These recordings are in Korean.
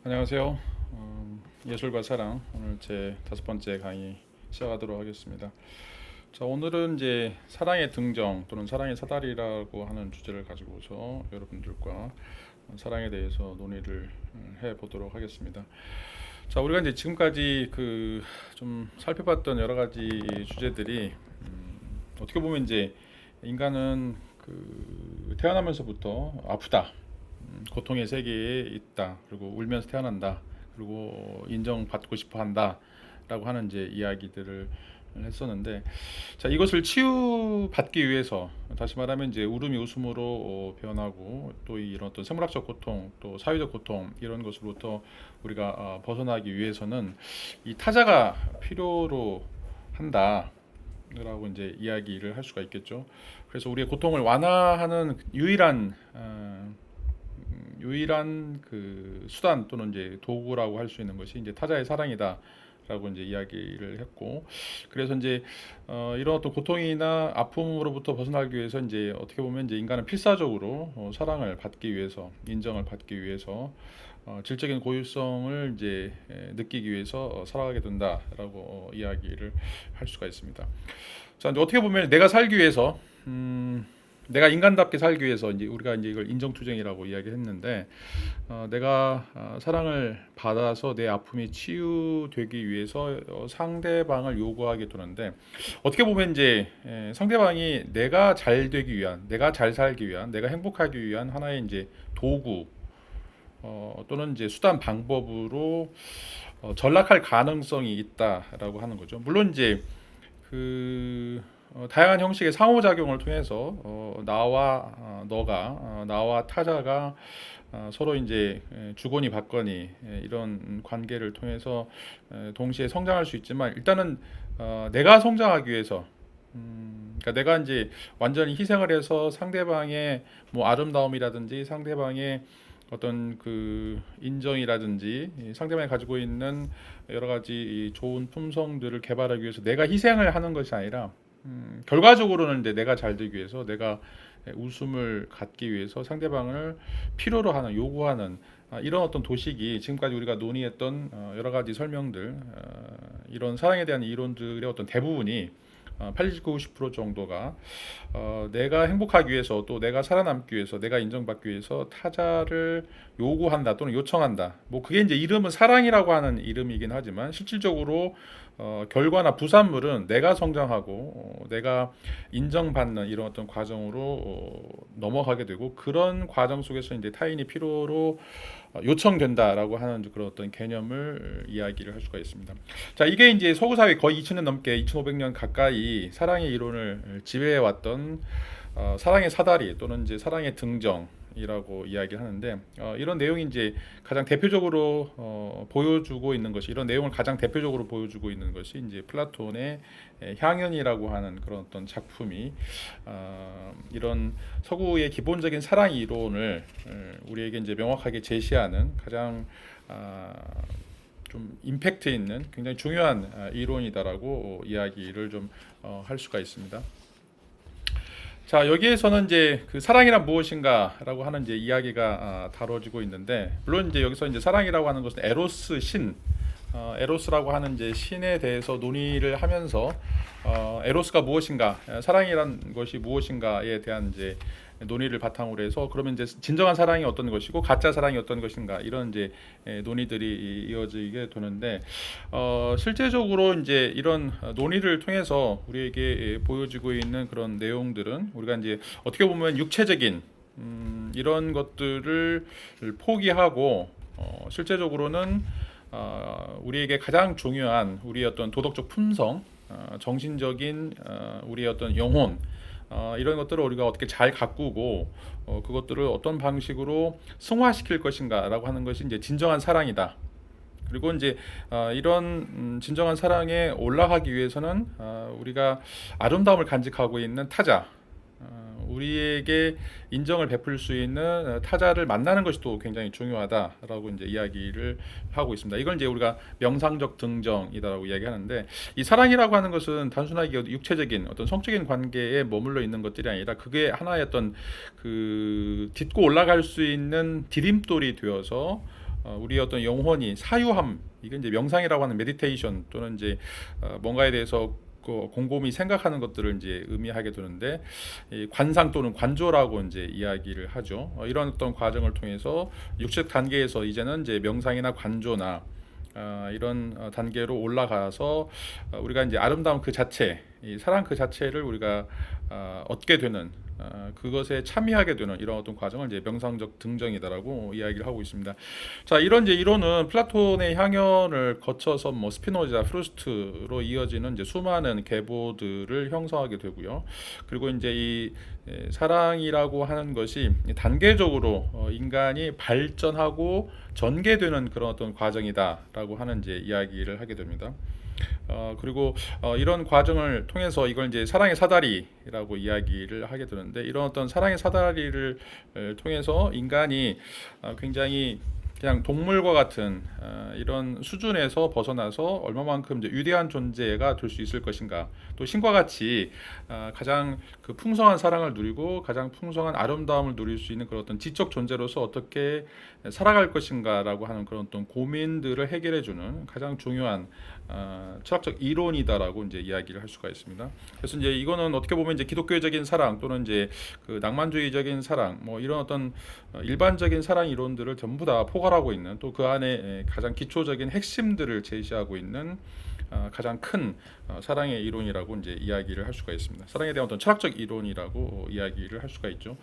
안녕하세요. 예술과 사랑 오늘 제 5번째 강의 시작하도록 하겠습니다. 자, 오늘은 이제 사랑의 등정 또는 사랑의 사다리라고 하는 주제를 가지고서 여러분들과 사랑에 대해서 논의를 해 보도록 하겠습니다. 자, 우리가 이제 지금까지 좀 살펴봤던 여러 가지 주제들이 어떻게 보면 이제 인간은 태어나면서부터 아프다, 고통의 세계에 있다. 그리고 울면서 태어난다. 그리고 인정받고 싶어 한다라고 하는 이제 이야기들을 했었는데, 자, 이것을 치유받기 위해서 다시 말하면 이제 울음이 웃음으로 변하고 또 이런 어떤 생물학적 고통, 또 사회적 고통 이런 것으로부터 우리가 벗어나기 위해서는 이 타자가 필요로 한다라고 이제 이야기를 할 수가 있겠죠. 그래서 우리의 고통을 완화하는 유일한 그 수단 또는 이제 도구라고 할 수 있는 것이 이제 타자의 사랑이다라고 이제 이야기를 했고, 그래서 이제 이런 어떤 고통이나 아픔으로부터 벗어나기 위해서 이제 어떻게 보면 이제 인간은 필사적으로 사랑을 받기 위해서, 인정을 받기 위해서 질적인 고유성을 이제 느끼기 위해서 살아가게 된다라고 이야기를 할 수가 있습니다. 자, 이제 어떻게 보면 내가 살기 위해서 내가 인간답게 살기 위해서 이제 우리가 이제 이걸 인정투쟁이라고 이야기했는데, 내가 사랑을 받아서 내 아픔이 치유되기 위해서 상대방을 요구하게 되는데, 어떻게 보면 이제 상대방이 내가 잘 되기 위한, 내가 잘 살기 위한, 내가 행복하기 위한 하나의 이제 도구 또는 이제 수단 방법으로 전락할 가능성이 있다라고 하는 거죠. 물론 이제 다양한 형식의 상호작용을 통해서 나와 타자가 서로 이제 주거니 받거니 이런 관계를 통해서 동시에 성장할 수 있지만, 일단은 내가 성장하기 위해서, 그러니까 내가 이제 완전히 희생을 해서 상대방의 뭐 아름다움이라든지 상대방의 어떤 그 인정이라든지 상대방이 가지고 있는 여러 가지 좋은 품성들을 개발하기 위해서 내가 희생을 하는 것이 아니라, 결과적으로는 이제 내가 잘 되기 위해서, 내가 웃음을 갖기 위해서 상대방을 필요로 하는, 요구하는 이런 어떤 도식이 지금까지 우리가 논의했던 여러 가지 설명들, 이런 사랑에 대한 이론들의 어떤 대부분이 80, 90% 정도가 내가 행복하기 위해서, 또 내가 살아남기 위해서, 내가 인정받기 위해서 타자를 요구한다 또는 요청한다. 뭐 그게 이제 이름은 사랑이라고 하는 이름이긴 하지만, 실질적으로 결과나 부산물은 내가 성장하고 내가 인정받는 이런 어떤 과정으로 넘어가게 되고, 그런 과정 속에서 이제 타인이 필요로 요청된다라고 하는 그런 어떤 개념을 이야기를 할 수가 있습니다. 자, 이게 이제 서구 사회 거의 2000년 넘게, 2500년 가까이 사랑의 이론을 지배해 왔던 사랑의 사다리 또는 이제 사랑의 등정이라고 이야기를 하는데, 이런 내용이 이제 가장 대표적으로 보여주고 있는 것이, 이런 내용을 가장 대표적으로 보여주고 있는 것이 이제 플라톤의 향연이라고 하는 그런 어떤 작품이 이런 서구의 기본적인 사랑 이론을 우리에게 이제 명확하게 제시하는 가장 좀 임팩트 있는 굉장히 중요한 이론이다라고 이야기를 좀 할 수가 있습니다. 자, 여기에서는 이제 그 사랑이란 무엇인가라고 하는 이제 이야기가 다뤄지고 있는데, 물론 이제 여기서 이제 사랑이라고 하는 것은 에로스 신, 에로스라고 하는 이제 신에 대해서 논의를 하면서 에로스가 무엇인가, 사랑이란 것이 무엇인가에 대한 이제 논의를 바탕으로 해서, 그러면 이제 진정한 사랑이 어떤 것이고 가짜 사랑이 어떤 것인가, 이런 이제 논의들이 이어지게 되는데, 실제적으로 이제 이런 논의를 통해서 우리에게 보여지고 있는 그런 내용들은, 우리가 이제 어떻게 보면 육체적인 이런 것들을 포기하고 실제적으로는 우리에게 가장 중요한 우리의 어떤 도덕적 품성, 정신적인 우리의 어떤 영혼, 이런 것들을 우리가 어떻게 잘 가꾸고 그것들을 어떤 방식으로 승화시킬 것인가라고 하는 것이 이제 진정한 사랑이다. 그리고 이제 이런 진정한 사랑에 올라가기 위해서는 우리가 아름다움을 간직하고 있는 타자, 우리에게 인정을 베풀 수 있는 타자를 만나는 것이 또 굉장히 중요하다라고 이제 이야기를 하고 있습니다. 이걸 이제 우리가 명상적 등정이다라고 이야기하는데, 이 사랑이라고 하는 것은 단순하게 육체적인 어떤 성적인 관계에 머물러 있는 것들이 아니라, 그게 하나의 어떤 딛고 올라갈 수 있는 디딤돌이 되어서 우리의 어떤 영혼이 사유함, 이게 이제 명상이라고 하는 메디테이션 또는 이제 뭔가에 대해서 곰곰이 생각하는 것들을 이제 의미하게 되는데, 이 관상 또는 관조라고 이제 이야기를 하죠. 이런 어떤 과정을 통해서 육식 단계에서 이제는 이제 명상이나 관조나 이런 단계로 올라가서 우리가 이제 아름다운 그 자체, 이 사랑 그 자체를 우리가 얻게 되는, 그것에 참여하게 되는 이런 어떤 과정을 이제 명상적 등정이다라고 이야기를 하고 있습니다. 자, 이런 이제 이론은 플라톤의 향연을 거쳐서 뭐 스피노자, 프루스트로 이어지는 이제 수많은 계보들을 형성하게 되고요. 그리고 이제 이 사랑이라고 하는 것이 단계적으로 인간이 발전하고 전개되는 그런 어떤 과정이다라고 하는 이제 이야기를 하게 됩니다. 그리고 이런 과정을 통해서 이걸 이제 사랑의 사다리라고 이야기를 하게 되는데, 이런 어떤 사랑의 사다리를 통해서 인간이 굉장히 그냥 동물과 같은 이런 수준에서 벗어나서 얼마만큼 이제 위대한 존재가 될 수 있을 것인가, 또 신과 같이 가장 그 풍성한 사랑을 누리고 가장 풍성한 아름다움을 누릴 수 있는 그런 어떤 지적 존재로서 어떻게 살아갈 것인가라고 하는 그런 어떤 고민들을 해결해주는 가장 중요한 철학적 이론이다라고 이제 이야기를 할 수가 있습니다. 그래서 이제 이거는 어떻게 보면 이제 기독교적인 사랑 또는 이제 그 낭만주의적인 사랑, 뭐 이런 어떤 일반적인 사랑 이론들을 전부 다 포괄하고 있는, 또 그 안에 가장 기초적인 핵심들을 제시하고 있는 가장 큰 사랑의 이론이라고 이제 이야기를 할 수가 있습니다. 사랑에 대한 어떤 철학적 이론이라고 이야기를 할 수가 있죠.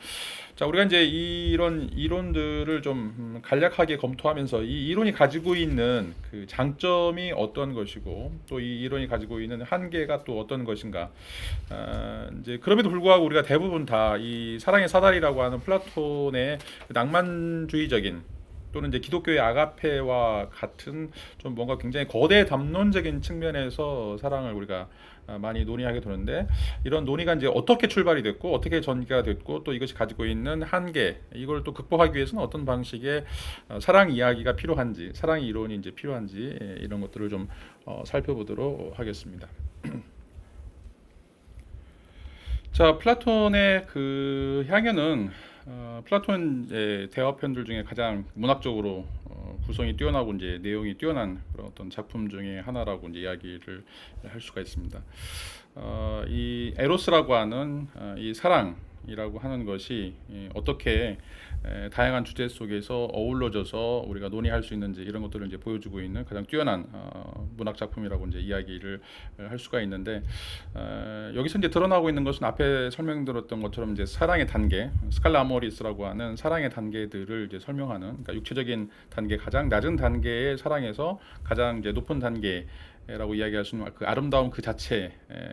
자, 우리가 이제 이런 이론들을 좀 간략하게 검토하면서 이 이론이 가지고 있는 그 장점이 어떤 것이고, 또 이 이론이 가지고 있는 한계가 또 어떤 것인가. 이제 그럼에도 불구하고 우리가 대부분 다 이 사랑의 사다리라고 하는 플라톤의 낭만주의적인 또는 이제 기독교의 아가페와 같은 좀 뭔가 굉장히 거대 담론적인 측면에서 사랑을 우리가 많이 논의하게 되는데, 이런 논의가 이제 어떻게 출발이 됐고 어떻게 전개가 됐고 또 이것이 가지고 있는 한계, 이걸 또 극복하기 위해서는 어떤 방식의 사랑 이야기가 필요한지, 사랑 이론이 이제 필요한지, 이런 것들을 좀 살펴보도록 하겠습니다. 자, 플라톤의 그 향연은 플라톤의 대화편들 중에 가장 문학적으로 구성이 뛰어나고 이제 내용이 뛰어난 그런 어떤 작품 중에 하나라고 이제 이야기를 할 수가 있습니다. 이 에로스라고 하는 이 사랑이라고 하는 것이 어떻게 다양한 주제 속에서 어우러져서 우리가 논의할 수 있는지, 이런 것들을 이제 보여주고 있는 가장 뛰어난 문학 작품이라고 이제 이야기를 할 수가 있는데, 여기서 이제 드러나고 있는 것은 앞에 설명드렸던 것처럼 이제 사랑의 단계, 스칼라 아모리스라고 하는 사랑의 단계들을 이제 설명하는, 그러니까 육체적인 단계, 가장 낮은 단계의 사랑에서 가장 이제 높은 단계라고 이야기할 수 있는 그 아름다움 그 자체,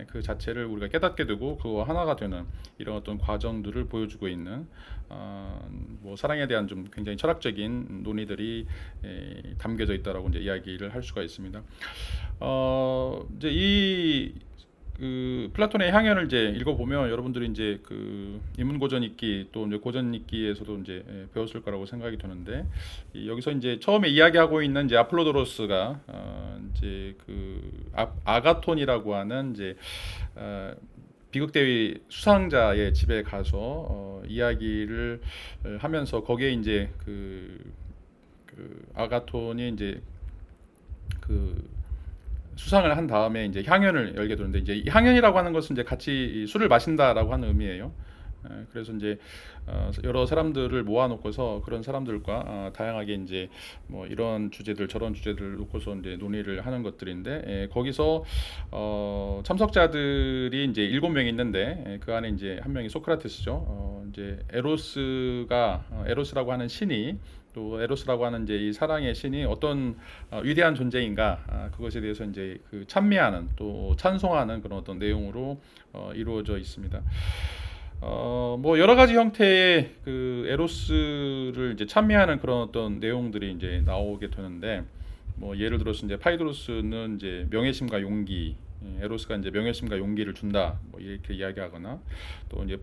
그 자체를 우리가 깨닫게 되고 그와 하나가 되는 이런 어떤 과정들을 보여주고 있는 뭐 사랑에 대한 좀 굉장히 철학적인 논의들이 담겨져 있다라고 이제 이야기를 할 수가 있습니다. 이제 그 플라톤의 향연을 이제 읽어보면 여러분들이 이제 그 인문고전익기 또 이제 고전익기에서도 이제 배웠을 거라고 생각이 드는데, 여기서 이제 처음에 이야기하고 있는 이제 아폴로도로스가 이제 그 아가톤이라고 하는 이제 비극대위 수상자의 집에 가서 이야기를 하면서 거기에 이제 그 아가톤이 이제 그 수상을 한 다음에 이제 향연을 열게 되는데, 이제 이 향연이라고 하는 것은 이제 같이 술을 마신다라고 하는 의미예요. 그래서 이제 여러 사람들을 모아놓고서 그런 사람들과 다양하게 이제 뭐 이런 주제들 저런 주제들을 놓고서 이제 논의를 하는 것들인데, 거기서 참석자들이 이제 7명이 있는데, 그 안에 이제 한 명이 소크라테스죠. 이제 에로스라고 하는 신이, 또 에로스라고 하는 이제 이 사랑의 신이 어떤 위대한 존재인가, 그것에 대해서 이제 그 찬미하는 또 찬송하는 그런 어떤 내용으로 이루어져 있습니다. 뭐 여러 가지 형태의 그 에로스를 이제 찬미하는 그런 어떤 내용들이 이제 나오게 되는데, 뭐 예를 들어서 이제 파이드로스는 이제 명예심과 용기, 에로스가 이제 명예심과 용기를 준다, 뭐 이렇게 이야기하거나, 또 이제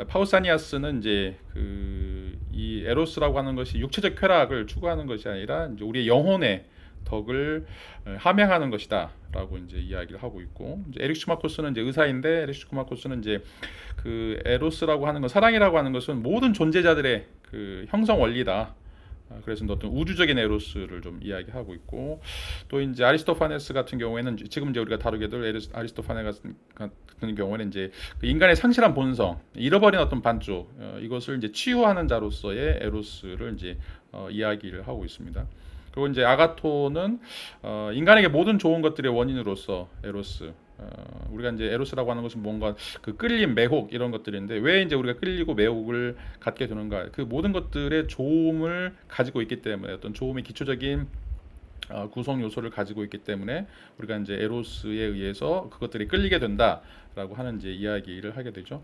파우사니아스는 이제 그 이 에로스라고 하는 것이 육체적 쾌락을 추구하는 것이 아니라 이제 우리의 영혼의 덕을 함양하는 것이다라고 이제 이야기를 하고 있고, 이제 에릭 슈마코스는 이제 의사인데, 에릭 슈마코스는 이제 그 에로스라고 하는 것, 사랑이라고 하는 것은 모든 존재자들의 그 형성 원리다. 그래서 어떤 우주적인 에로스를 좀 이야기하고 있고, 또 이제 아리스토파네스 같은 경우에는 지금 이제 우리가 다루게 될 아리스토파네스 같은 경우에는 이제 그 인간의 상실한 본성, 잃어버린 어떤 반쪽, 이것을 이제 치유하는 자로서의 에로스를 이제 이야기를 하고 있습니다. 그리고 이제 아가토는 인간에게 모든 좋은 것들의 원인으로서 에로스. 우리가 이제 에로스라고 하는 것은 뭔가 그 끌림, 매혹 이런 것들인데, 왜 이제 우리가 끌리고 매혹을 갖게 되는가? 그 모든 것들의 좋음을 가지고 있기 때문에, 어떤 좋음의 기초적인 구성 요소를 가지고 있기 때문에 우리가 이제 에로스에 의해서 그것들이 끌리게 된다라고 하는 이제 이야기를 하게 되죠.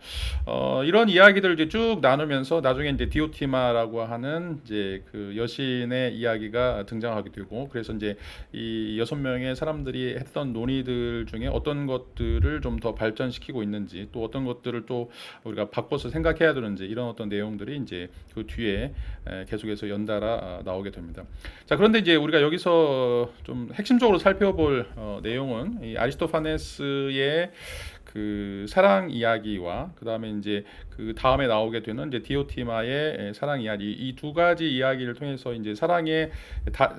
이런 이야기들을 이제 쭉 나누면서 나중에 이제 디오티마라고 하는 이제 그 여신의 이야기가 등장하게 되고, 그래서 이제 이 6명의 사람들이 했던 논의들 중에 어떤 것들을 좀 더 발전시키고 있는지, 또 어떤 것들을 또 우리가 바꿔서 생각해야 되는지, 이런 어떤 내용들이 이제 그 뒤에 계속해서 연달아 나오게 됩니다. 자, 그런데 이제 우리가 여기서 좀 핵심적으로 살펴볼 내용은 이 아리스토파네스의 그 사랑 이야기와 그 다음에 이제 그 다음에 나오게 되는 이제 디오티마의 사랑 이야기, 이 두 가지 이야기를 통해서 이제 사랑의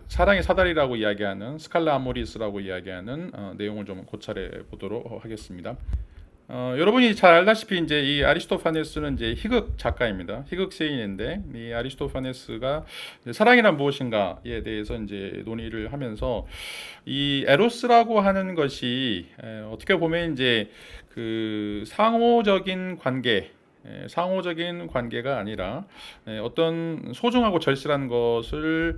사다리라고 이야기하는 스칼라 아모리스라고 이야기하는 내용을 좀 고찰해 보도록 하겠습니다. 여러분이 잘 알다시피 이제 이 아리스토파네스는 이제 희극 작가입니다. 희극 시인인데, 이 아리스토파네스가 사랑이란 무엇인가에 대해서 이제 논의를 하면서 이 에로스라고 하는 것이 어떻게 보면 이제 그 상호적인 관계, 상호적인 관계가 아니라 어떤 소중하고 절실한 것을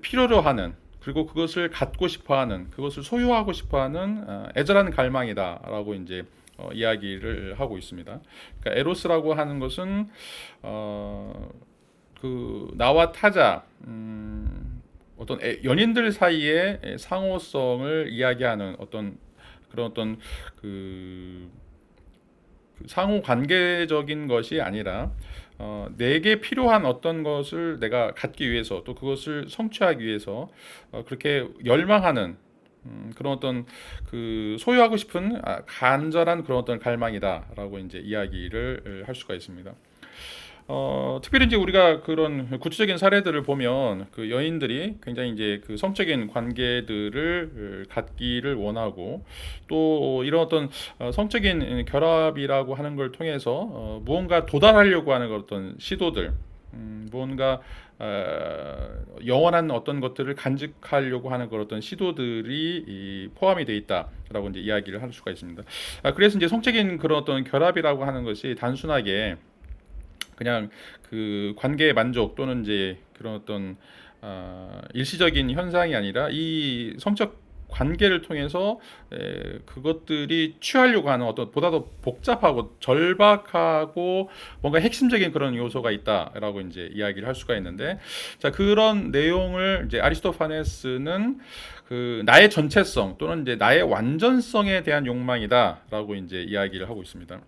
필요로 하는, 그리고 그것을 갖고 싶어하는, 그것을 소유하고 싶어하는 애절한 갈망이다라고 이제 이야기를 하고 있습니다. 그러니까 에로스라고 하는 것은 그 나와 타자, 어떤 연인들 사이의 상호성을 이야기하는 어떤 그런 어떤 그 상호 관계적인 것이 아니라 내게 필요한 어떤 것을 내가 갖기 위해서, 또 그것을 성취하기 위해서 그렇게 열망하는 그런 어떤 그 소유하고 싶은 간절한 그런 어떤 갈망이다라고 이제 이야기를 할 수가 있습니다. 특별히 이제 우리가 그런 구체적인 사례들을 보면 그 여인들이 굉장히 이제 그 성적인 관계들을 갖기를 원하고, 또 이런 어떤 성적인 결합이라고 하는 걸 통해서 무언가 도달하려고 하는 어떤 시도들, 무언가 영원한 어떤 것들을 간직하려고 하는 그런 어떤 시도들이 포함이 되어 있다라고 이제 이야기를 할 수가 있습니다. 그래서 이제 성적인 그런 어떤 결합이라고 하는 것이 단순하게 그냥 그 관계의 만족 또는 이제 그런 어떤 일시적인 현상이 아니라, 이 성적 관계를 통해서 그것들이 취하려고 하는 어떤 보다 더 복잡하고 절박하고 뭔가 핵심적인 그런 요소가 있다라고 이제 이야기를 할 수가 있는데, 자, 그런 내용을 이제 아리스토파네스는 그 나의 전체성 또는 이제 나의 완전성에 대한 욕망이다라고 이제 이야기를 하고 있습니다.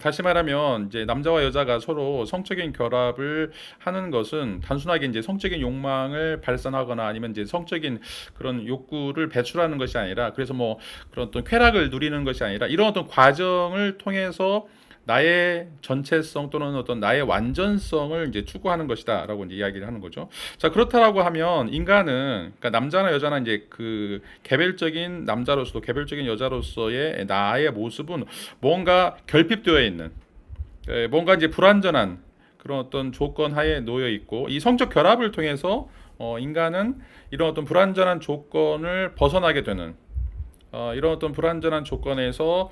다시 말하면 이제 남자와 여자가 서로 성적인 결합을 하는 것은 단순하게 이제 성적인 욕망을 발산하거나 아니면 이제 성적인 그런 욕구를 배출하는 것이 아니라, 그래서 뭐 그런 어떤 쾌락을 누리는 것이 아니라, 이런 어떤 과정을 통해서 나의 전체성 또는 어떤 나의 완전성을 이제 추구하는 것이다라고 이제 이야기를 하는 거죠. 자, 그렇다라고 하면 인간은, 그러니까 남자나 여자나 이제 그 개별적인 남자로서도 개별적인 여자로서의 나의 모습은 뭔가 결핍되어 있는, 뭔가 이제 불완전한 그런 어떤 조건 하에 놓여 있고, 이 성적 결합을 통해서 인간은 이런 어떤 불완전한 조건을 벗어나게 되는, 이런 어떤 불완전한 조건에서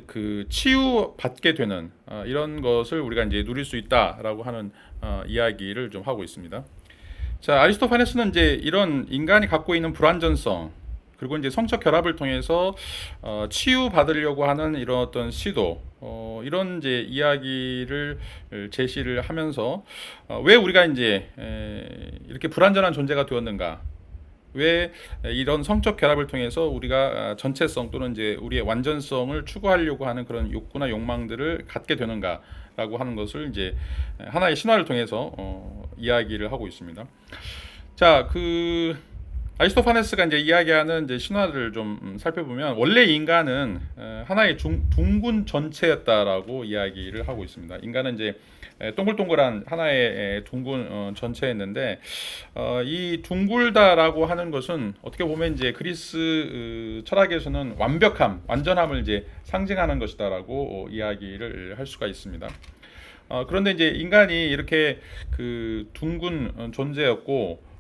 그 치유받게 되는 이런 것을 우리가 이제 누릴 수 있다라고 하는 이야기를 좀 하고 있습니다. 자, 아리스토파네스는 이제 이런 인간이 갖고 있는 불완전성, 그리고 이제 성적 결합을 통해서 치유받으려고 하는 이런 어떤 시도, 이런 이제 이야기를 제시를 하면서 왜 우리가 이제 이렇게 불완전한 존재가 되었는가, 왜 이런 성적 결합을 통해서 우리가 전체성 또는 이제 우리의 완전성을 추구하려고 하는 그런 욕구나 욕망들을 갖게 되는가라고 하는 것을 이제 하나의 신화를 통해서 이야기를 하고 있습니다. 자, 그 아리스토파네스가 이제 이야기하는 이제 신화를 좀 살펴보면 원래 인간은 하나의 둥근 전체였다라고 이야기를 하고 있습니다. 인간은 이제 동글동글한 하나의 둥근 전체였는데 이 둥글다라고 하는 것은 어떻게 보면 이제 그리스 철학에서는 완벽함, 완전함을 이제 상징하는 것이다라고 이야기를 할 수가 있습니다. 그런데 이제 인간이 이렇게 그 둥근 존재였고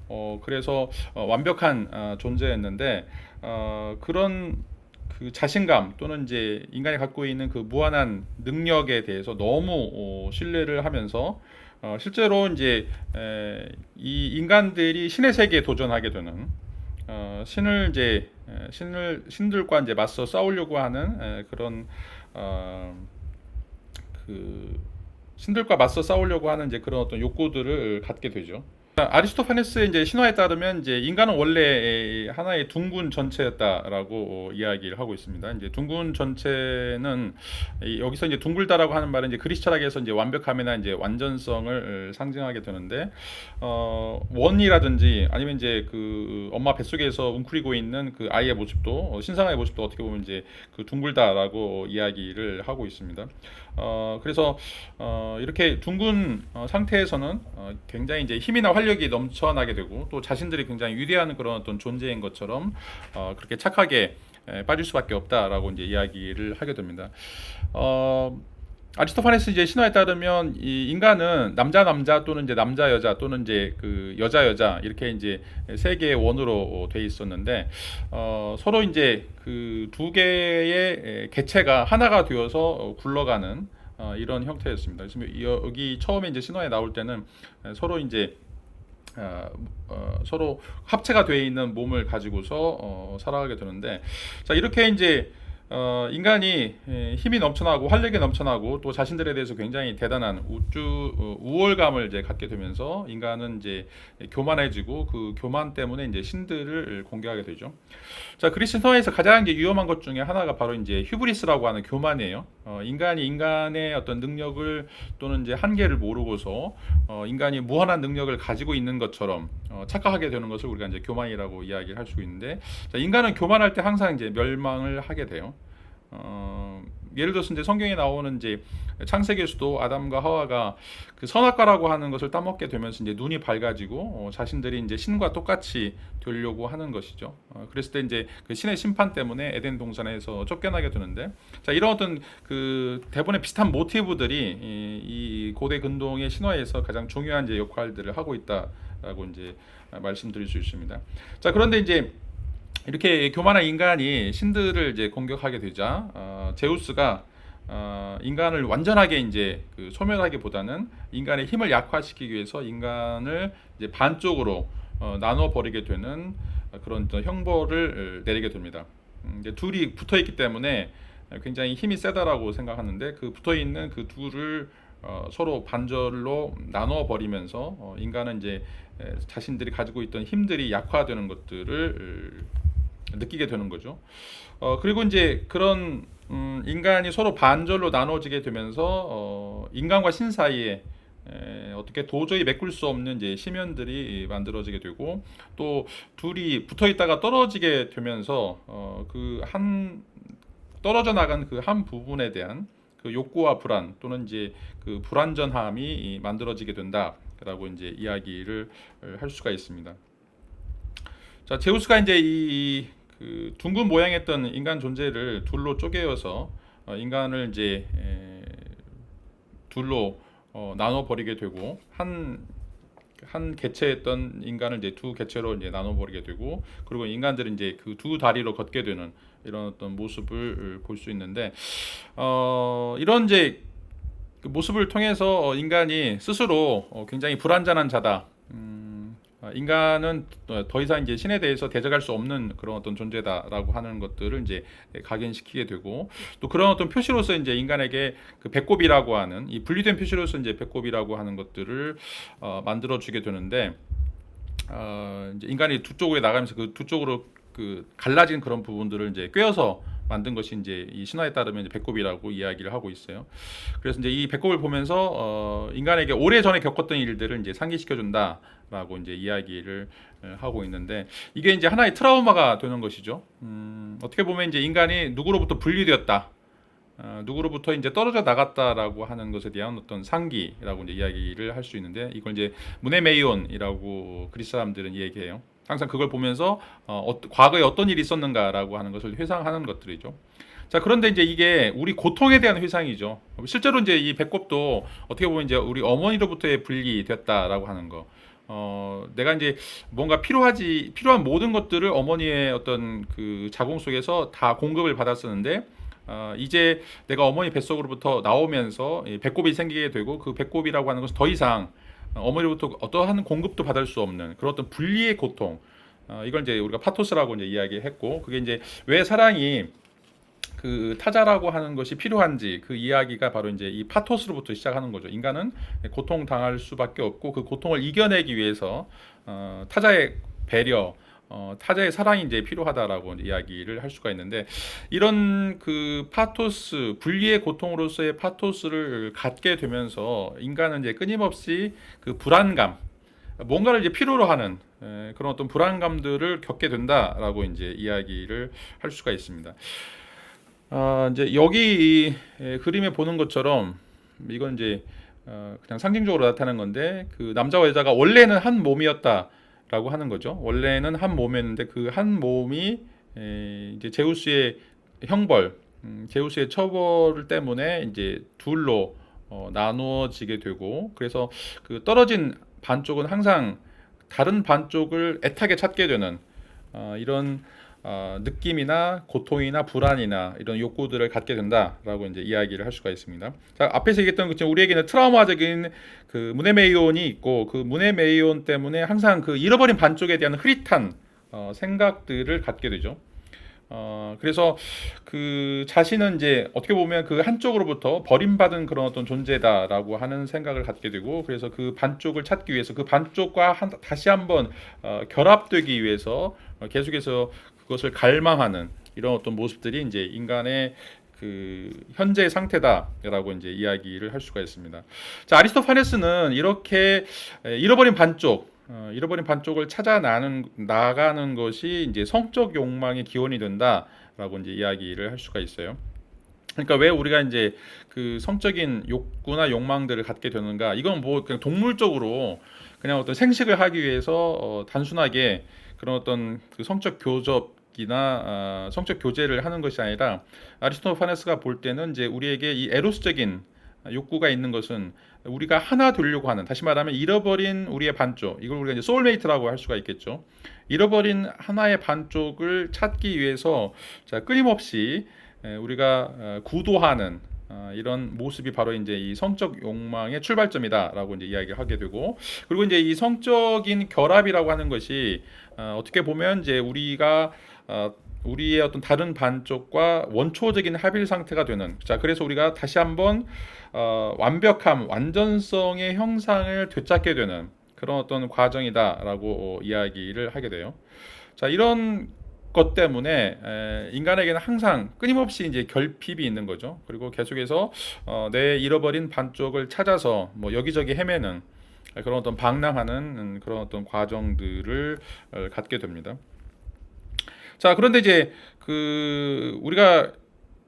그래서 완벽한 존재였는데 그런 그 자신감 또는 이제 인간이 갖고 있는 그 무한한 능력에 대해서 너무 신뢰를 하면서 실제로 이제 이 인간들이 신의 세계에 도전하게 되는 신을 이제 신들과 이제 맞서 싸우려고 하는 그런 그 신들과 맞서 싸우려고 하는 이제 그런 어떤 욕구들을 갖게 되죠. 아리스토파네스의 이제 신화에 따르면 이제 인간은 원래 하나의 둥근 전체였다라고 이야기를 하고 있습니다. 이제 둥근 전체는 여기서 이제 둥글다라고 하는 말은 이제 그리스 철학에서 이제 완벽함이나 이제 완전성을 상징하게 되는데 원이라든지 아니면 이제 그 엄마 뱃속에서 웅크리고 있는 그 아이의 모습도 신성아의 모습도 어떻게 보면 이제 그 둥글다라고 이야기를 하고 있습니다. 그래서 이렇게 둥근 상태에서는 굉장히 이제 힘이나 활력이 넘쳐나게 되고 또 자신들이 굉장히 위대한 그런 어떤 존재인 것처럼 그렇게 착하게 빠질 수밖에 없다라고 이제 이야기를 하게 됩니다. 아리스토파네스 이제 신화에 따르면 이 인간은 남자 남자 또는 이제 남자 여자 또는 이제 그 여자 여자 이렇게 이제 세 개의 원으로 돼 있었는데 서로 이제 그 두 개의 개체가 하나가 되어서 굴러가는 이런 형태였습니다. 그래서 여기 처음에 이제 신화에 나올 때는 서로 이제 서로 합체가 되어 있는 몸을 가지고서 살아가게 되는데 자 이렇게 이제 인간이 힘이 넘쳐나고 활력이 넘쳐나고 또 자신들에 대해서 굉장히 대단한 우월감을 이제 갖게 되면서 인간은 이제 교만해지고 그 교만 때문에 이제 신들을 공개하게 되죠. 자 그리스 신화에서 가장 이제 위험한 것 중에 하나가 바로 이제 휴브리스라고 하는 교만이에요. 인간이 인간의 어떤 능력을 또는 이제 한계를 모르고서 인간이 무한한 능력을 가지고 있는 것처럼 착각하게 되는 것을 우리가 이제 교만이라고 이야기를 할 수 있는데 자, 인간은 교만할 때 항상 이제 멸망을 하게 돼요. 예를 들어서 이제 성경에 나오는 이제 창세기에서도 아담과 하와가 그 선악과라고 하는 것을 따먹게 되면서 이제 눈이 밝아지고 자신들이 이제 신과 똑같이 되려고 하는 것이죠. 그랬을 때 이제 그 신의 심판 때문에 에덴 동산에서 쫓겨나게 되는데 자 이런 어떤 그 대본에 비슷한 모티브들이 이 고대 근동의 신화에서 가장 중요한 이제 역할들을 하고 있다라고 이제 말씀드릴 수 있습니다. 자 그런데 이제 이렇게 교만한 인간이 신들을 이제 공격하게 되자 제우스가 인간을 완전하게 이제 그 소멸하기보다는 인간의 힘을 약화시키기 위해서 인간을 이제 반쪽으로 나눠 버리게 되는 그런 형벌을 내리게 됩니다. 이제 둘이 붙어 있기 때문에 굉장히 힘이 세다라고 생각하는데 그 붙어 있는 그 둘을 서로 반절로 나눠 버리면서 인간은 이제 자신들이 가지고 있던 힘들이 약화되는 것들을 느끼게 되는 거죠. 그리고 이제 그런 인간이 서로 반절로 나눠지게 되면서 인간과 신 사이에 어떻게 도저히 메꿀 수 없는 이제 심연들이 만들어지게 되고 또 둘이 붙어 있다가 떨어지게 되면서 그 한 떨어져 나간 그 한 부분에 대한 그 욕구와 불안 또는 이제 그 불완전함이 만들어지게 된다라고 이제 이야기를 할 수가 있습니다. 자, 제우스가 이제 그 둥근 모양했던 인간 존재를 둘로 쪼개어서 인간을 이제 둘로 나눠 버리게 되고 한 개체였던 인간을 이제 두 개체로 이제 나눠 버리게 되고 그리고 인간들은 이제 그 두 다리로 걷게 되는 이런 어떤 모습을 볼 수 있는데 이런 이제 그 모습을 통해서 인간이 스스로 굉장히 불완전한 자다. 인간은 더 이상 이제 신에 대해서 대적할 수 없는 그런 어떤 존재다라고 하는 것들을 이제 각인시키게 되고 또 그런 어떤 표시로서 이제 인간에게 그 배꼽이라고 하는 이 분리된 표시로서 이제 배꼽이라고 하는 것들을 만들어 주게 되는데 이제 인간이 두 쪽으로 나가면서 그 두 쪽으로 그 갈라진 그런 부분들을 이제 꿰어서 만든 것이 이제 이 신화에 따르면 이제 배꼽이라고 이야기를 하고 있어요. 그래서 이제 이 배꼽을 보면서 인간에게 오래전에 겪었던 일들을 이제 상기시켜 준다라고 이제 이야기를 하고 있는데, 이게 이제 하나의 트라우마가 되는 것이죠. 어떻게 보면 이제 인간이 누구로부터 분리되었다, 누구로부터 이제 떨어져 나갔다라고 하는 것에 대한 어떤 상기라고 이제 이야기를 할 수 있는데, 이걸 이제 무네메이온이라고 그리스 사람들은 얘기해요. 항상 그걸 보면서 과거에 어떤 일이 있었는가라고 하는 것을 회상하는 것들이죠. 자, 그런데 이제 이게 우리 고통에 대한 회상이죠. 실제로 이제 이 배꼽도 어떻게 보면 이제 우리 어머니로부터의 분리됐다라고 하는 거. 내가 이제 뭔가 필요한 모든 것들을 어머니의 어떤 그 자궁 속에서 다 공급을 받았었는데, 이제 내가 어머니 뱃속으로부터 나오면서 배꼽이 생기게 되고, 그 배꼽이라고 하는 것은 더 이상 어머니로부터 어떠한 공급도 받을 수 없는 그런 어떤 분리의 고통, 이걸 이제 우리가 파토스라고 이제 이야기했고, 그게 이제 왜 사랑이 그 타자라고 하는 것이 필요한지, 그 이야기가 바로 이제 이 파토스로부터 시작하는 거죠. 인간은 고통 당할 수밖에 없고, 그 고통을 이겨내기 위해서 타자의 배려, 타자의 사랑이 이제 필요하다라고 이야기를 할 수가 있는데, 이런 그 파토스, 분리의 고통으로서의 파토스를 갖게 되면서 인간은 이제 끊임없이 그 불안감, 뭔가를 이제 필요로 하는 그런 어떤 불안감들을 겪게 된다라고 이제 이야기를 할 수가 있습니다. 이제 여기 이 그림에 보는 것처럼 이건 이제 그냥 상징적으로 나타나는 건데, 그 남자와 여자가 원래는 한 몸이었다라고 하는 거죠. 원래는 한 몸이었는데 그 한 몸이 이제 제우스의 형벌, 제우스의 처벌 때문에 이제 둘로 나누어지게 되고, 그래서 그 떨어진 반쪽은 항상 다른 반쪽을 애타게 찾게 되는 이런 느낌이나 고통이나 불안이나 이런 욕구들을 갖게 된다라고 이제 이야기를 할 수가 있습니다. 자, 앞에서 얘기했던 것처럼 우리에게는 트라우마적인 그 무네메이온이 있고, 그 무네메이온 때문에 항상 그 잃어버린 반쪽에 대한 흐릿한 생각들을 갖게 되죠. 그래서 그 자신은 이제 어떻게 보면 그 한쪽으로부터 버림받은 그런 어떤 존재다라고 하는 생각을 갖게 되고, 그래서 그 반쪽을 찾기 위해서 그 반쪽과 다시 한번 결합되기 위해서 계속해서 그것을 갈망하는 이런 어떤 모습들이 이제 인간의 그 현재 상태다라고 이제 이야기를 할 수가 있습니다. 자, 아리스토파네스는 이렇게 잃어버린 반쪽을 찾아 나가는 것이 이제 성적 욕망의 기원이 된다라고 이제 이야기를 할 수가 있어요. 그러니까 왜 우리가 이제 그 성적인 욕구나 욕망들을 갖게 되는가? 이건 뭐 그냥 동물적으로 그냥 어떤 생식을 하기 위해서 단순하게 그런 어떤 그 성적 교접이나 성적 교제를 하는 것이 아니라, 아리스토파네스가 볼 때는 이제 우리에게 이 에로스적인 욕구가 있는 것은 우리가 하나 되려고 하는, 다시 말하면 잃어버린 우리의 반쪽, 이걸 우리가 이제 소울메이트라고 할 수가 있겠죠. 잃어버린 하나의 반쪽을 찾기 위해서 끊임없이 우리가 구도하는 이런 모습이 바로 이제 이 성적 욕망의 출발점이다라고 이제 이야기를 하게 되고, 그리고 이제 이 성적인 결합이라고 하는 것이 어떻게 보면 이제 우리가 우리의 어떤 다른 반쪽과 원초적인 합일 상태가 되는, 자, 그래서 우리가 다시 한번 완벽함, 완전성의 형상을 되찾게 되는 그런 어떤 과정이다라고 이야기를 하게 돼요. 자, 이런 것 때문에 인간에게는 항상 끊임없이 이제 결핍이 있는 거죠. 그리고 계속해서 내 잃어버린 반쪽을 찾아서 뭐 여기저기 헤매는 그런 어떤 방랑하는 그런 어떤 과정들을 갖게 됩니다. 자, 그런데 이제 그 우리가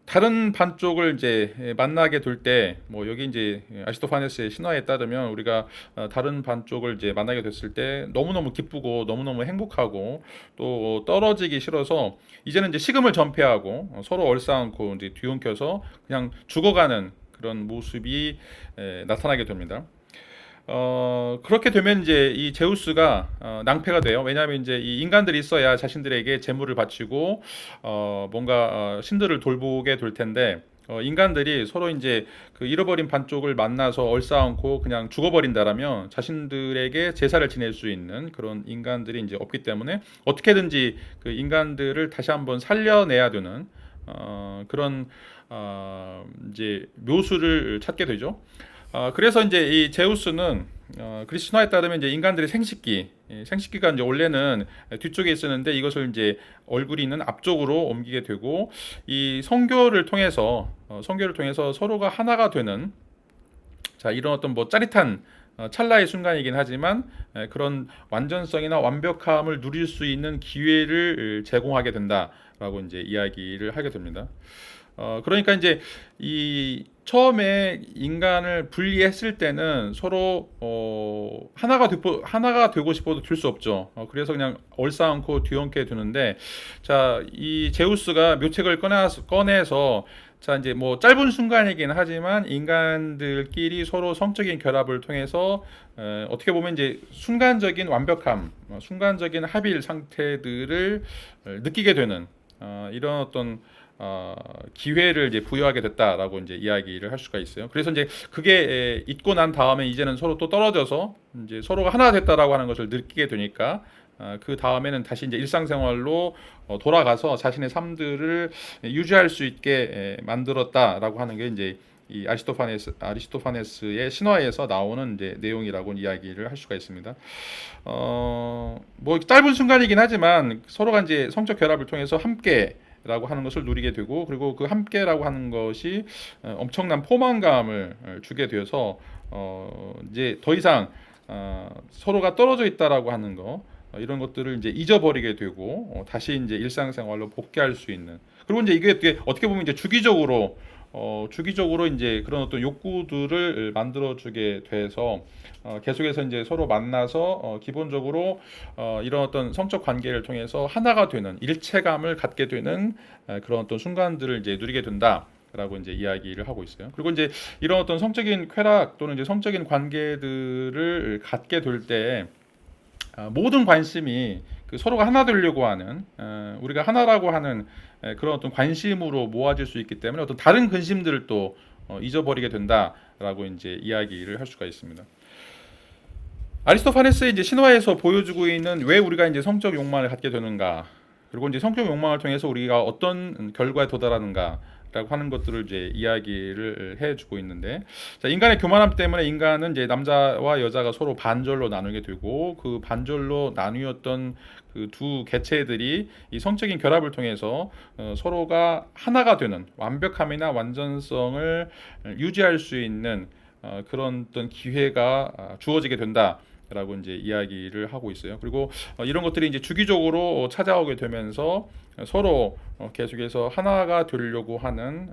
다른 반쪽을 이제 만나게 될 때, 뭐 여기 이제 아리스토파네스의 신화에 따르면 우리가 다른 반쪽을 이제 만나게 됐을 때 너무너무 기쁘고 너무너무 행복하고 또 떨어지기 싫어서 이제는 이제 식음을 전폐하고 서로 얼싸안고 이제 뒤엉켜서 그냥 죽어가는 그런 모습이 나타나게 됩니다. 그렇게 되면 이제 이 제우스가 낭패가 돼요. 왜냐하면 이제 이 인간들이 있어야 자신들에게 재물을 바치고 뭔가 신들을 돌보게 될 텐데, 인간들이 서로 이제 그 잃어버린 반쪽을 만나서 얼싸안고 그냥 죽어버린다라면 자신들에게 제사를 지낼 수 있는 그런 인간들이 이제 없기 때문에 어떻게든지 그 인간들을 다시 한번 살려내야 되는 그런 이제 묘수를 찾게 되죠. 그래서 이제 이 제우스는 그리스 신화에 따르면 이제 인간들의 생식기가 이제 원래는 뒤쪽에 있었는데 이것을 이제 얼굴이 있는 앞쪽으로 옮기게 되고 이 성교를 통해서 서로가 하나가 되는 자 이런 어떤 뭐 짜릿한 찰나의 순간이긴 하지만 그런 완전성이나 완벽함을 누릴 수 있는 기회를 제공하게 된다라고 이제 이야기를 하게 됩니다. 그러니까 이제 이 처음에 인간을 분리했을 때는 서로 하나가 되고 싶어도 될 수 없죠. 그래서 그냥 얼싸안고 뒤엉켜 두는데 자, 이 제우스가 묘책을 꺼내서 자 이제 뭐 짧은 순간이긴 하지만 인간들끼리 서로 성적인 결합을 통해서 어떻게 보면 이제 순간적인 완벽함, 순간적인 합일 상태들을 느끼게 되는 이런 어떤 기회를 이제 부여하게 됐다라고 이제 이야기를 할 수가 있어요. 그래서 이제 그게 있고 난 다음에 이제는 서로 또 떨어져서 이제 서로가 하나 됐다라고 하는 것을 느끼게 되니까 그 다음에는 다시 이제 일상생활로 돌아가서 자신의 삶들을 유지할 수 있게 만들었다라고 하는 게 이제 이 아리스토파네스의 신화에서 나오는 이제 내용이라고 이야기를 할 수가 있습니다. 뭐 짧은 순간이긴 하지만 서로가 이제 성적 결합을 통해서 함께 라고 하는 것을 누리게 되고 그리고 그 함께라고 하는 것이 엄청난 포만감을 주게 되어서 이제 더 이상 서로가 떨어져 있다라고 하는 거 이런 것들을 이제 잊어버리게 되고 다시 이제 일상생활로 복귀할 수 있는 그리고 이제 이게 어떻게 보면 이제 주기적으로 이제 그런 어떤 욕구들을 만들어주게 돼서 계속해서 이제 서로 만나서 기본적으로 이런 어떤 성적 관계를 통해서 하나가 되는 일체감을 갖게 되는 그런 어떤 순간들을 이제 누리게 된다라고 이제 이야기를 하고 있어요. 그리고 이제 이런 어떤 성적인 쾌락 또는 이제 성적인 관계들을 갖게 될 때 모든 관심이 그 서로가 하나 되려고 하는 우리가 하나라고 하는 그런 어떤 관심으로 모아질 수 있기 때문에 어떤 다른 근심들을 또 잊어버리게 된다라고 이제 이야기를 할 수가 있습니다. 아리스토파네스의 이제 신화에서 보여주고 있는 왜 우리가 이제 성적 욕망을 갖게 되는가, 그리고 이제 성적 욕망을 통해서 우리가 어떤 결과에 도달하는가. 라고 하는 것들을 이제 이야기를 해주고 있는데, 자, 인간의 교만함 때문에 인간은 이제 남자와 여자가 서로 반절로 나누게 되고 그 반절로 나뉘었던 그 두 개체들이 이 성적인 결합을 통해서 서로가 하나가 되는 완벽함이나 완전성을 유지할 수 있는 그런 어떤 기회가 주어지게 된다. 라고 이제 이야기를 하고 있어요. 그리고 이런 것들이 이제 주기적으로 찾아오게 되면서 서로 계속해서 하나가 되려고 하는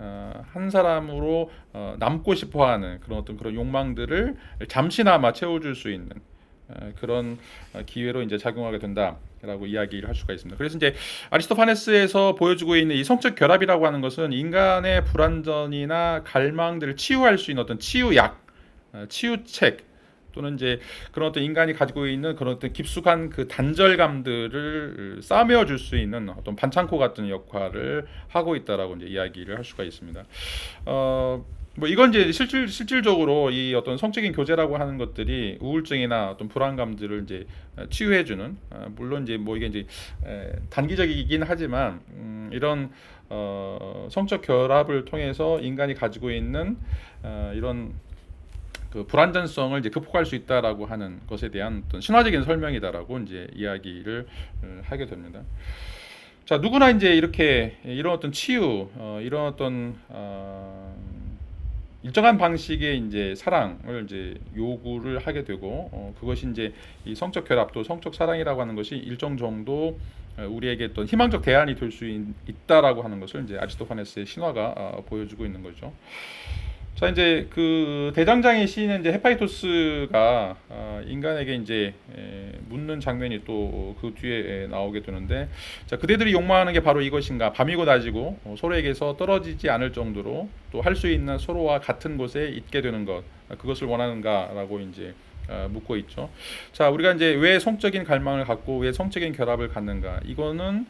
한 사람으로 남고 싶어하는 그런 어떤 그런 욕망들을 잠시나마 채워줄 수 있는 그런 기회로 이제 작용하게 된다라고 이야기를 할 수가 있습니다. 그래서 이제 아리스토파네스에서 보여주고 있는 이 성적 결합이라고 하는 것은 인간의 불완전이나 갈망들을 치유할 수 있는 어떤 치유약, 치유책 또는 이제 그런 어떤 인간이 가지고 있는 그런 어떤 깊숙한 그 단절감들을 싸매어 줄 수 있는 어떤 반창고 같은 역할을 하고 있다라고 이제 이야기를 할 수가 있습니다. 뭐 이건 이제 실질적으로 이 어떤 성적인 교제라고 하는 것들이 우울증이나 어떤 불안감들을 이제 치유해주는 물론 이제 뭐 이게 이제 단기적이긴 하지만 이런 성적 결합을 통해서 인간이 가지고 있는 이런 그 불안전성을 이제 극복할 수 있다라고 하는 것에 대한 어떤 신화적인 설명이다라고 이제 이야기를 하게 됩니다. 자, 누구나 이제 이렇게 이런 어떤 치유, 이런 어떤 일정한 방식의 이제 사랑을 이제 요구를 하게 되고 그것이 이제 이 성적 결합 또 성적 사랑이라고 하는 것이 일정 정도 우리에게 어떤 희망적 대안이 될 수 있다라고 하는 것을 이제 아리스토파네스의 신화가 보여주고 있는 거죠. 자, 이제 그 대장장이 시인은 이제 헤파이토스가 인간에게 이제 묻는 장면이 또 그 뒤에 나오게 되는데, 자, 그대들이 욕망하는 게 바로 이것인가? 밤이고 낮이고 서로에게서 떨어지지 않을 정도로 또 할 수 있는 서로와 같은 곳에 있게 되는 것, 그것을 원하는가라고 이제 묻고 있죠. 자, 우리가 이제 왜 성적인 갈망을 갖고 왜 성적인 결합을 갖는가? 이거는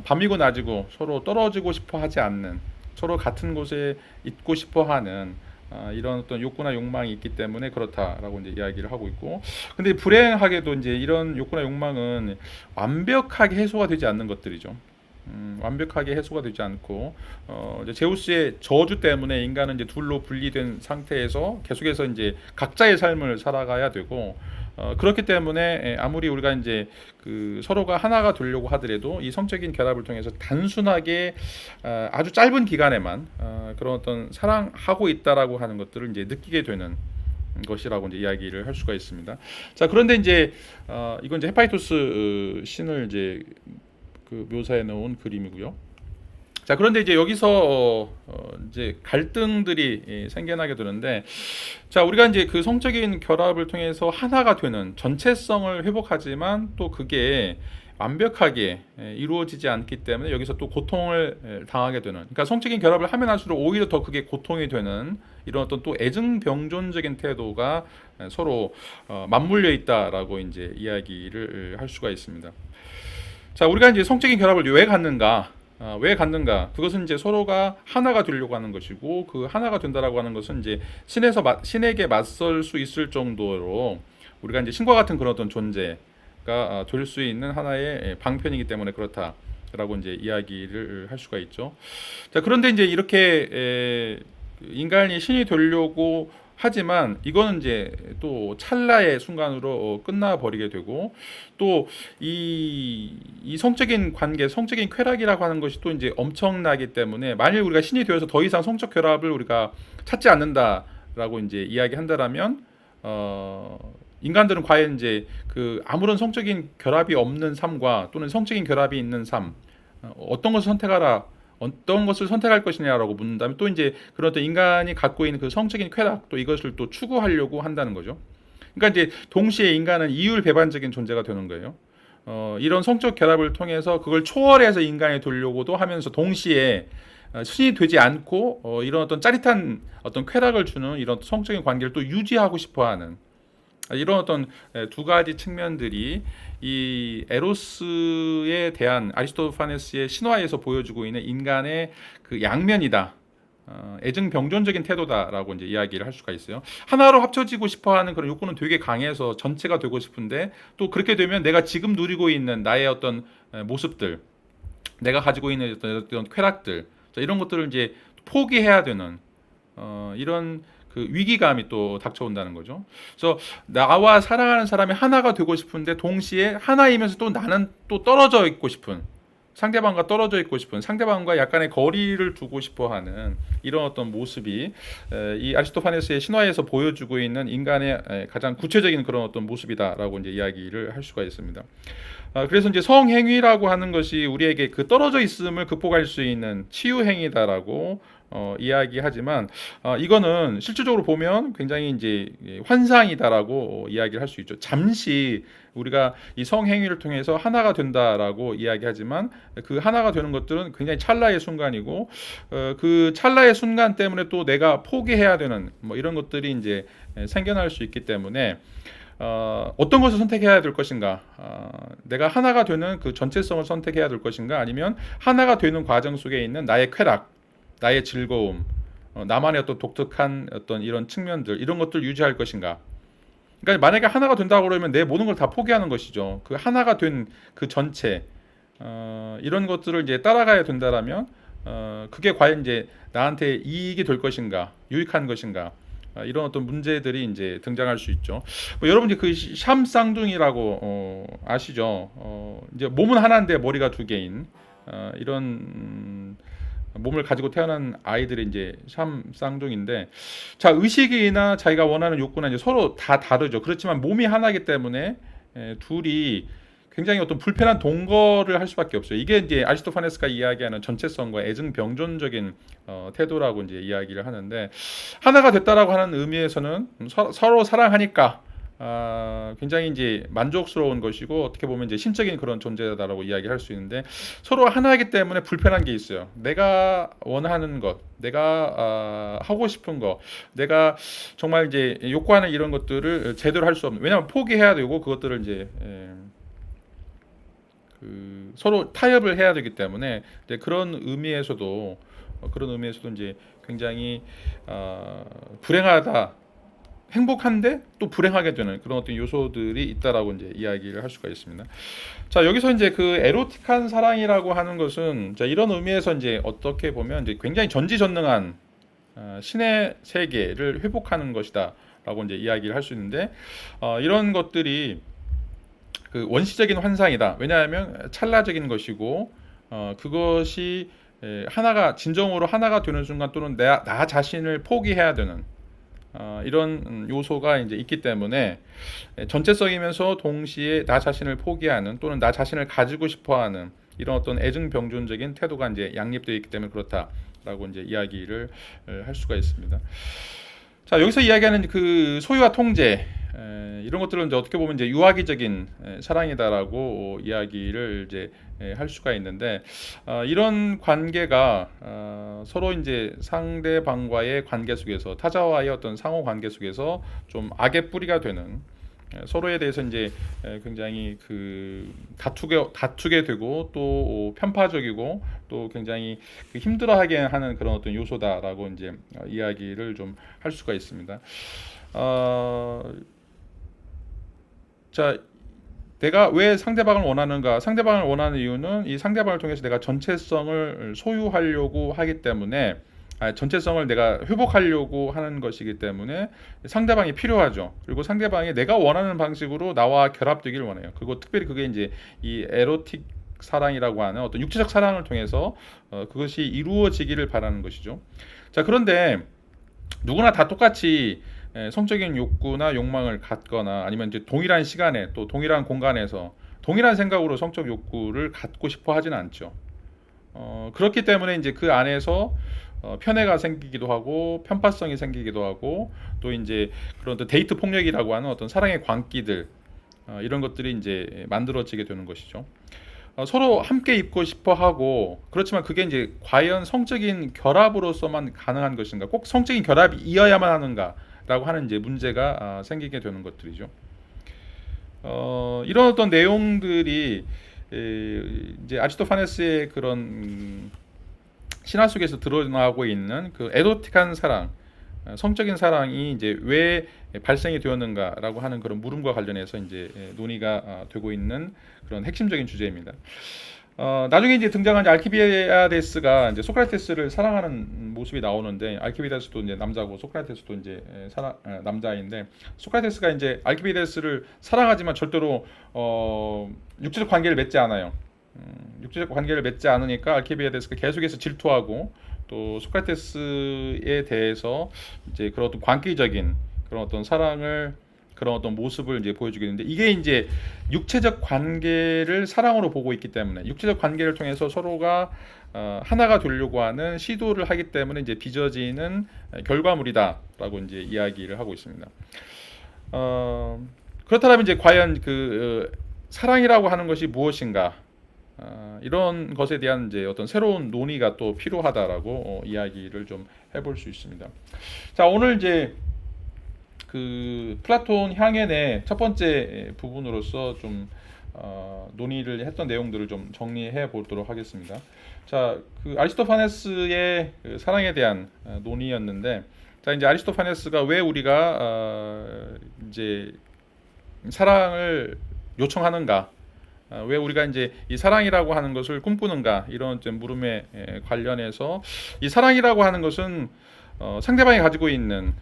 밤이고 낮이고 서로 떨어지고 싶어 하지 않는, 서로 같은 곳에 있고 싶어 하는 이런 어떤 욕구나 욕망이 있기 때문에 그렇다라고 이제 이야기를 하고 있고, 근데 불행하게도 이제 이런 욕구나 욕망은 완벽하게 해소가 되지 않는 것들이죠. 완벽하게 해소가 되지 않고 이제 제우스의 저주 때문에 인간은 이제 둘로 분리된 상태에서 계속해서 이제 각자의 삶을 살아가야 되고 그렇기 때문에 아무리 우리가 이제 그 서로가 하나가 되려고 하더라도 이 성적인 결합을 통해서 단순하게 아주 짧은 기간에만 그런 어떤 사랑하고 있다라고 하는 것들을 이제 느끼게 되는 것이라고 이제 이야기를 할 수가 있습니다. 자, 그런데 이제 이건 이제 헤파이토스 신을 이제 그 묘사해 놓은 그림이고요. 자, 그런데 이제 여기서 이제 갈등들이 생겨나게 되는데, 자, 우리가 이제 그 성적인 결합을 통해서 하나가 되는 전체성을 회복하지만 또 그게 완벽하게 이루어지지 않기 때문에 여기서 또 고통을 당하게 되는, 그러니까 성적인 결합을 하면 할수록 오히려 더 그게 고통이 되는 이런 어떤 또 애증병존적인 태도가 서로 맞물려 있다라고 이제 이야기를 할 수가 있습니다. 자, 우리가 이제 성적인 결합을 왜 갖는가? 왜 갖는가? 그것은 이제 서로가 하나가 되려고 하는 것이고, 그 하나가 된다라고 하는 것은 이제 신에게 맞설 수 있을 정도로 우리가 이제 신과 같은 그런 어떤 존재가 될 수 있는 하나의 방편이기 때문에 그렇다라고 이제 이야기를 할 수가 있죠. 자, 그런데 이제 이렇게 인간이 신이 되려고 하지만 이거는 이제 또 찰나의 순간으로 끝나버리게 되고, 또 이 성적인 관계, 성적인 쾌락이라고 하는 것이 또 이제 엄청나기 때문에 만일 우리가 신이 되어서 더 이상 성적 결합을 우리가 찾지 않는다라고 이제 이야기한다라면 인간들은 과연 이제 그 아무런 성적인 결합이 없는 삶과 또는 성적인 결합이 있는 삶, 어떤 것을 선택하라, 어떤 것을 선택할 것이냐라고 묻는다면 또 이제 그런 어떤 인간이 갖고 있는 그 성적인 쾌락, 또 이것을 또 추구하려고 한다는 거죠. 그러니까 이제 동시에 인간은 이율배반적인 존재가 되는 거예요. 이런 성적 결합을 통해서 그걸 초월해서 인간이 되려고도 하면서 동시에 신이 되지 않고 이런 어떤 짜릿한 어떤 쾌락을 주는 이런 성적인 관계를 또 유지하고 싶어하는 이런 어떤 두 가지 측면들이 이 에로스에 대한 아리스토파네스의 신화에서 보여주고 있는 인간의 그 양면이다. 애증병존적인 태도다라고 이제 이야기를 할 수가 있어요. 하나로 합쳐지고 싶어하는 그런 욕구는 되게 강해서 전체가 되고 싶은데, 또 그렇게 되면 내가 지금 누리고 있는 나의 어떤 모습들, 내가 가지고 있는 어떤 쾌락들, 자, 이런 것들을 이제 포기해야 되는 이런 그 위기감이 또 닥쳐온다는 거죠. 그래서 나와 사랑하는 사람이 하나가 되고 싶은데 동시에 하나이면서 또 나는 또 떨어져 있고 싶은, 상대방과 떨어져 있고 싶은, 상대방과 약간의 거리를 두고 싶어하는 이런 어떤 모습이 이 아리스토파네스의 신화에서 보여주고 있는 인간의 가장 구체적인 그런 어떤 모습이다라고 이제 이야기를 할 수가 있습니다. 그래서 이제 성행위라고 하는 것이 우리에게 그 떨어져 있음을 극복할 수 있는 치유 행위다라고 이야기하지만 이거는 실질적으로 보면 굉장히 이제 환상이다라고 이야기를 할 수 있죠. 잠시 우리가 이 성행위를 통해서 하나가 된다라고 이야기하지만 그 하나가 되는 것들은 굉장히 찰나의 순간이고 그 찰나의 순간 때문에 또 내가 포기해야 되는 뭐 이런 것들이 이제 생겨날 수 있기 때문에 어떤 것을 선택해야 될 것인가, 내가 하나가 되는 그 전체성을 선택해야 될 것인가, 아니면 하나가 되는 과정 속에 있는 나의 쾌락, 나의 즐거움, 나만의 어떤 독특한 어떤 이런 측면들, 이런 것들 유지할 것인가. 그러니까 만약에 하나가 된다고 그러면 내 모든 걸 다 포기하는 것이죠. 그 하나가 된 그 전체, 이런 것들을 이제 따라가야 된다라면 그게 과연 이제 나한테 이익이 될 것인가, 유익한 것인가, 이런 어떤 문제들이 이제 등장할 수 있죠. 뭐 여러분 이제 그 샴쌍둥이라고 아시죠? 이제 몸은 하나인데 머리가 두 개인 이런 몸을 가지고 태어난 아이들이 이제 샴쌍둥이인데, 자, 의식이나 자기가 원하는 욕구나 이제 서로 다 다르죠. 그렇지만 몸이 하나이기 때문에 둘이 굉장히 어떤 불편한 동거를 할 수밖에 없어요. 이게 이제 아리스토파네스가 이야기하는 전체성과 애증병존적인 태도라고 이제 이야기를 하는데, 하나가 됐다라고 하는 의미에서는 서로 사랑하니까 굉장히 이제 만족스러운 것이고 어떻게 보면 이제 신적인 그런 존재다라고 이야기할 수 있는데, 서로 하나이기 때문에 불편한 게 있어요. 내가 원하는 것, 내가 하고 싶은 것, 내가 정말 이제 욕구하는 이런 것들을 제대로 할 수 없는, 왜냐하면 포기해야 되고 그것들을 이제 그 서로 타협을 해야 되기 때문에 이제 그런 의미에서도 이제 굉장히 불행하다, 행복한데 또 불행하게 되는 그런 어떤 요소들이 있다라고 이제 이야기를 할 수가 있습니다. 자, 여기서 이제 그 에로틱한 사랑이라고 하는 것은 자, 이런 의미에서 이제 어떻게 보면 이제 굉장히 전지전능한 신의 세계를 회복하는 것이다라고 이제 이야기를 할 수 있는데 이런 것들이 그 원시적인 환상이다. 왜냐하면 찰나적인 것이고 그것이 하나가 진정으로 하나가 되는 순간 또는 나 자신을 포기해야 되는 이런 요소가 이제 있기 때문에 전체성이면서 동시에 나 자신을 포기하는 또는 나 자신을 가지고 싶어하는 이런 어떤 애증병존적인 태도가 이제 양립되어 있기 때문에 그렇다라고 이제 이야기를 할 수가 있습니다. 자, 여기서 이야기하는 그 소유와 통제 이런 것들은 이제 어떻게 보면 이제 유아기적인 사랑이다라고 이야기를 이제 할 수가 있는데 이런 관계가 서로 이제 상대방과의 관계 속에서 타자와의 어떤 상호 관계 속에서 좀 악의 뿌리가 되는 서로에 대해서 이제 굉장히 그 다투게 되고 또 편파적이고 또 굉장히 힘들어하게 하는 그런 어떤 요소다라고 이제 이야기를 좀 할 수가 있습니다. 자, 내가 왜 상대방을 원하는가? 상대방을 원하는 이유는 이 상대방을 통해서 내가 전체성을 소유하려고 하기 때문에 전체성을 내가 회복하려고 하는 것이기 때문에 상대방이 필요하죠. 그리고 상대방이 내가 원하는 방식으로 나와 결합되기를 원해요. 그리고 특별히 그게 이제 이 에로틱 사랑이라고 하는 어떤 육체적 사랑을 통해서 그것이 이루어지기를 바라는 것이죠. 자, 그런데 누구나 다 똑같이 성적인 욕구나 욕망을 갖거나 아니면 이제 동일한 시간에 또 동일한 공간에서 동일한 생각으로 성적 욕구를 갖고 싶어 하지는 않죠. 그렇기 때문에 이제 그 안에서 편애가 생기기도 하고 편파성이 생기기도 하고 또 이제 그런 또 데이트 폭력이라고 하는 어떤 사랑의 광기들 이런 것들이 이제 만들어지게 되는 것이죠. 서로 함께 있고 싶어 하고 그렇지만 그게 이제 과연 성적인 결합으로서만 가능한 것인가? 꼭 성적인 결합이 이어야만 하는가라고 하는 이제 문제가 생기게 되는 것들이죠. 이런 어떤 내용들이 이제 아리스토파네스의 그런 신화 속에서 드러나고 있는 그 에로틱한 사랑, 성적인 사랑이 이제 왜 발생이 되었는가라고 하는 그런 물음과 관련해서 이제 논의가 되고 있는 그런 핵심적인 주제입니다. 나중에 이제 등장한 알키비아데스가 이제 소크라테스를 사랑하는 모습이 나오는데 알키비아데스도 이제 남자고 소크라테스도 이제 남자인데 소크라테스가 이제 알키비아데스를 사랑하지만 절대로 육체적 관계를 맺지 않아요. 육체적 관계를 맺지 않으니까 알키비아데스가 계속해서 질투하고 또 소크라테스에 대해서 이제 그런 어떤 광기적인 그런 어떤 사랑을 그런 어떤 모습을 이제 보여주게 되는데 이게 이제 육체적 관계를 사랑으로 보고 있기 때문에 육체적 관계를 통해서 서로가 하나가 되려고 하는 시도를 하기 때문에 이제 빚어지는 결과물이다라고 이제 이야기를 하고 있습니다. 그렇다면 이제 과연 그 사랑이라고 하는 것이 무엇인가? 이런 것에 대한 이제 어떤 새로운 논의가 또 필요하다라고 이야기를 좀 해볼 수 있습니다. 자, 오늘 이제 그 플라톤 향연의 첫 번째 부분으로서 좀 논의를 했던 내용들을 좀 정리해 보도록 하겠습니다. 자, 그 아리스토파네스의 그 사랑에 대한 논의였는데, 자 이제 아리스토파네스가 왜 우리가 이제 사랑을 요청하는가? 왜 우리가 이제 이 사랑이라고 하는 것을 꿈꾸는가 이런 물음에 관련해서 이 사랑이라고 하는 것은 상대방이 가지고 있는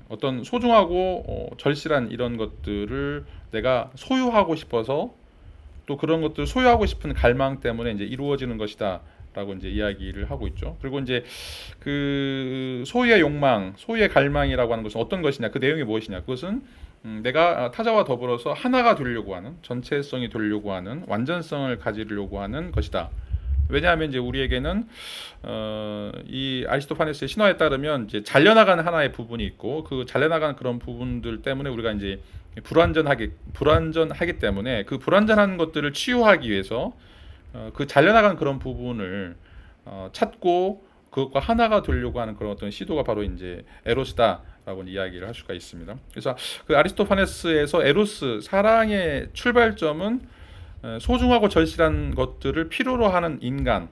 어떤 소중하고 절실한 이런 것들을 내가 소유하고 싶어서 또 그런 것들 소유하고 싶은 갈망 때문에 이제 이루어지는 것이다라고 이제 이야기를 하고 있죠. 그리고 이제 그 소유의 욕망, 소유의 갈망이라고 하는 것은 어떤 것이냐, 그 내용이 무엇이냐, 그것은 내가 타자와 더불어서 하나가 되려고 하는, 전체성이 되려고 하는, 완전성을 가지려고 하는 것이다. 왜냐하면 이제 우리에게는 이 아리스토파네스의 신화에 따르면 이제 잘려나가는 하나의 부분이 있고 그 잘려나가는 그런 부분들 때문에 우리가 이제 불완전하기 때문에 그 불완전한 것들을 치유하기 위해서 그 잘려나가는 그런 부분을 찾고 그것과 하나가 되려고 하는 그런 어떤 시도가 바로 이제 에로스다라고 이야기를 할 수가 있습니다. 그래서 그 아리스토파네스에서 에로스, 사랑의 출발점은 소중하고 절실한 것들을 필요로 하는 인간,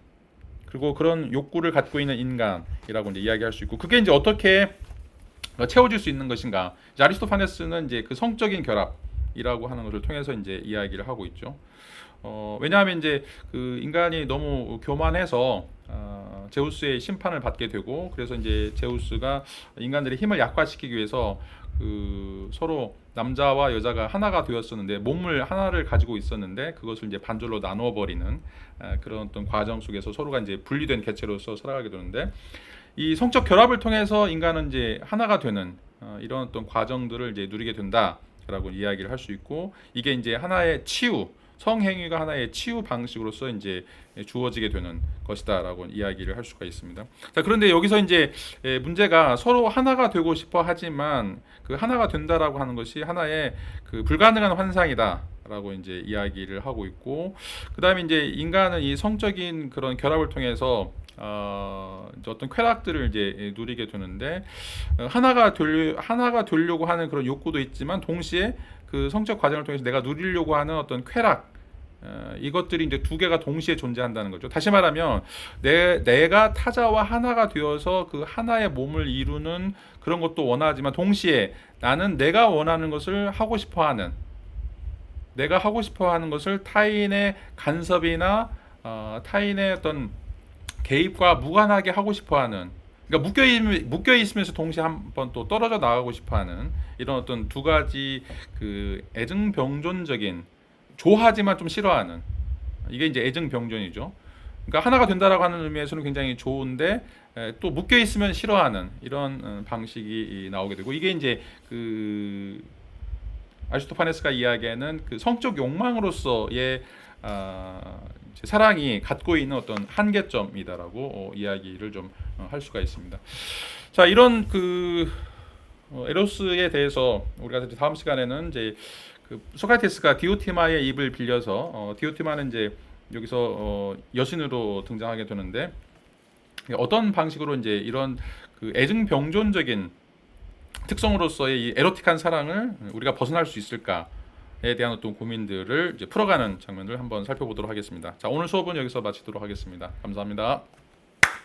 그리고 그런 욕구를 갖고 있는 인간이라고 이제 이야기할 수 있고, 그게 이제 어떻게 채워질 수 있는 것인가? 이제 아리스토파네스는 이제 그 성적인 결합이라고 하는 것을 통해서 이제 이야기를 하고 있죠. 왜냐하면 이제 그 인간이 너무 교만해서 제우스의 심판을 받게 되고, 그래서 이제 제우스가 인간들의 힘을 약화시키기 위해서 그 서로 남자와 여자가 하나가 되었었는데, 몸을 하나를 가지고 있었는데 그것을 이제 반절로 나누어 버리는 그런 어떤 과정 속에서 서로가 이제 분리된 개체로서 살아가게 되는데, 이 성적 결합을 통해서 인간은 이제 하나가 되는 이런 어떤 과정들을 이제 누리게 된다라고 이야기를 할 수 있고, 이게 이제 하나의 치유, 성행위가 하나의 치유 방식으로서 이제 주어지게 되는 것이다라고 이야기를 할 수가 있습니다. 자, 그런데 여기서 이제 문제가 서로 하나가 되고 싶어 하지만 그 하나가 된다라고 하는 것이 하나의 그 불가능한 환상이다라고 이제 이야기를 하고 있고, 그다음에 이제 인간은 이 성적인 그런 결합을 통해서 이제 어떤 쾌락들을 이제 누리게 되는데, 하나가 되려고 하는 그런 욕구도 있지만 동시에 그 성적 과정을 통해서 내가 누리려고 하는 어떤 쾌락, 이것들이 이제 두 개가 동시에 존재한다는 거죠. 다시 말하면 내가 타자와 하나가 되어서 그 하나의 몸을 이루는 그런 것도 원하지만 동시에 나는 내가 원하는 것을 하고 싶어하는, 내가 하고 싶어하는 것을 타인의 간섭이나 타인의 어떤 개입과 무관하게 하고 싶어하는, 그러니까 묶여 있으면서 동시에 한번 또 떨어져 나가고 싶어하는 이런 어떤 두 가지 그 애증병존적인, 좋아하지만 좀 싫어하는, 이게 이제 애증병존이죠. 그러니까 하나가 된다라고 하는 의미에서는 굉장히 좋은데 또 묶여 있으면 싫어하는 이런 방식이 나오게 되고, 이게 이제 그 아리스토파네스가 이야기하는 그 성적 욕망으로서의 사랑이 갖고 있는 어떤 한계점이다라고 이야기를 좀 할 수가 있습니다. 자, 이런 그 에로스에 대해서 우리가 다음 시간에는 이제 그 소크라테스가 디오티마의 입을 빌려서 디오티마는 이제 여기서 여신으로 등장하게 되는데, 어떤 방식으로 이제 이런 그 애증병존적인 특성으로서의 이 에로틱한 사랑을 우리가 벗어날 수 있을까에 대한 어떤 고민들을 이제 풀어가는 장면을 한번 살펴보도록 하겠습니다. 자, 오늘 수업은 여기서 마치도록 하겠습니다. 감사합니다.